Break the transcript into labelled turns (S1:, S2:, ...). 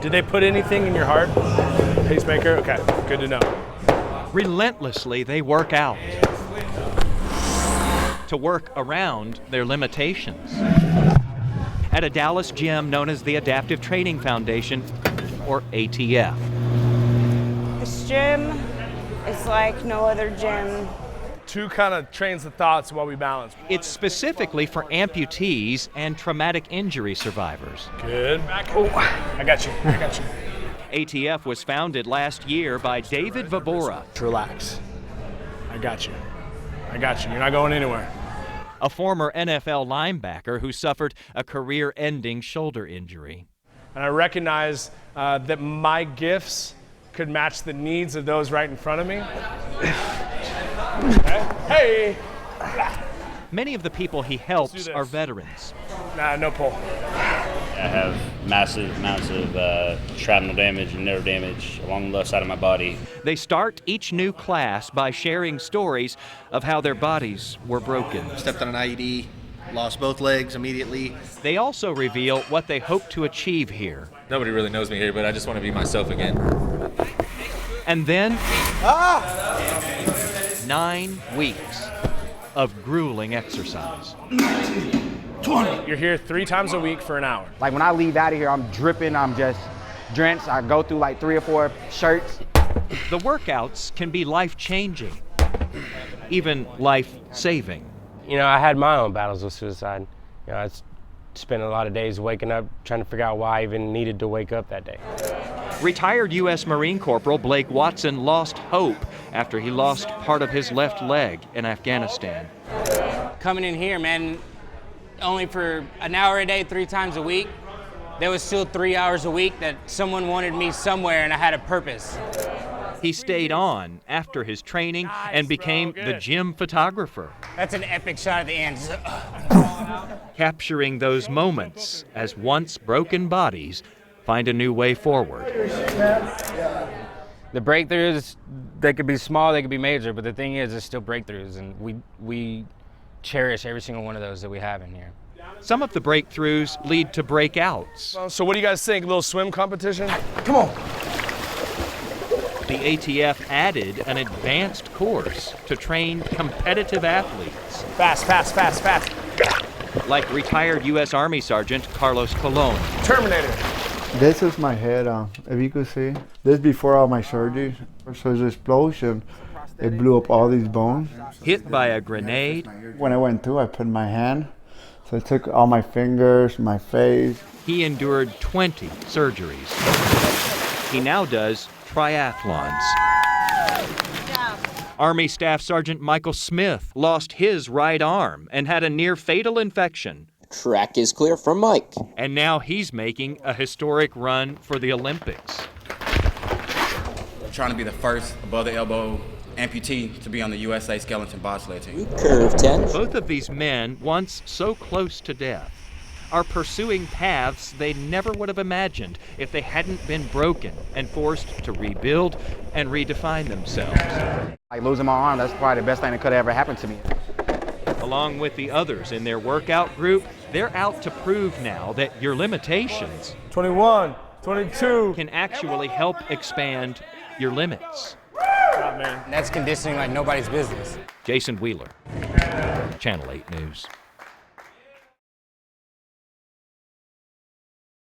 S1: Did they put anything in your heart? Pacemaker? Okay, good to know.
S2: Relentlessly, they work out to work around their limitations. At a Dallas gym known as the Adaptive Training Foundation, or ATF.
S3: This gym is like no other gym.
S1: Two kind of trains of thoughts while we balance.
S2: It's specifically for amputees and traumatic injury survivors.
S1: Good. Oh, I got you.
S2: ATF was founded last year by David Vabora.
S1: Relax. I got you. You're not going anywhere.
S2: A former NFL linebacker who suffered a career-ending shoulder injury.
S1: And I recognize that my gifts could match the needs of those right in front of me. Hey!
S2: Many of the people he helps are veterans.
S1: Nah, no pull.
S4: I have massive amounts of shrapnel damage and nerve damage along the left side of my body.
S2: They start each new class by sharing stories of how their bodies were broken.
S5: Stepped on an IED, lost both legs immediately.
S2: They also reveal what they hope to achieve here.
S6: Nobody really knows me here, but I just want to be myself again.
S2: And then 9 weeks of grueling exercise.
S1: 20. You're here 3 times a week for an hour.
S7: Like when I leave out of here, I'm dripping, I'm just drenched. I go through like 3 or 4 shirts.
S2: The workouts can be life-changing, even life-saving.
S8: You know, I had my own battles with suicide. You know, I spent a lot of days waking up trying to figure out why I even needed to wake up that day.
S2: Retired U.S. Marine Corporal Blake Watson lost hope after he lost part of his left leg in Afghanistan.
S9: Coming in here, man, only for an hour a day, 3 times a week, there was still 3 hours a week that someone wanted me somewhere and I had a purpose.
S2: He stayed on after his training and became the gym photographer.
S9: That's an epic shot at the end.
S2: Capturing those moments as once broken bodies find a new way forward.
S8: The breakthroughs, they could be small, they could be major, but the thing is, it's still breakthroughs, and we cherish every single one of those that we have in here.
S2: Some of the breakthroughs lead to breakouts.
S1: So what do you guys think? A little swim competition?
S7: Come on.
S2: The ATF added an advanced course to train competitive athletes.
S1: Fast.
S2: Like retired U.S. Army Sergeant Carlos Colon.
S1: Terminator.
S10: This is my head, if you could see. This is before all my surgeries. So the explosion, it blew up all these bones.
S2: Hit by a grenade.
S10: When I went through, I put my hand. So I took all my fingers, my face.
S2: He endured 20 surgeries. He now does triathlons. Army Staff Sergeant Michael Smith lost his right arm and had a near-fatal infection.
S11: Track is clear for Mike.
S2: And now he's making a historic run for the Olympics.
S12: We're trying to be the first above-the-elbow amputee to be on the USA skeleton bobsled team.
S11: Curve 10.
S2: Both of these men, once so close to death, are pursuing paths they never would have imagined if they hadn't been broken and forced to rebuild and redefine themselves.
S7: Like losing my arm, that's probably the best thing that could have ever happened to me.
S2: Along with the others in their workout group, they're out to prove now that your limitations
S1: 21, 22
S2: can actually help expand your limits.
S9: That's conditioning like nobody's business.
S2: Jason Wheeler, Channel 8 News.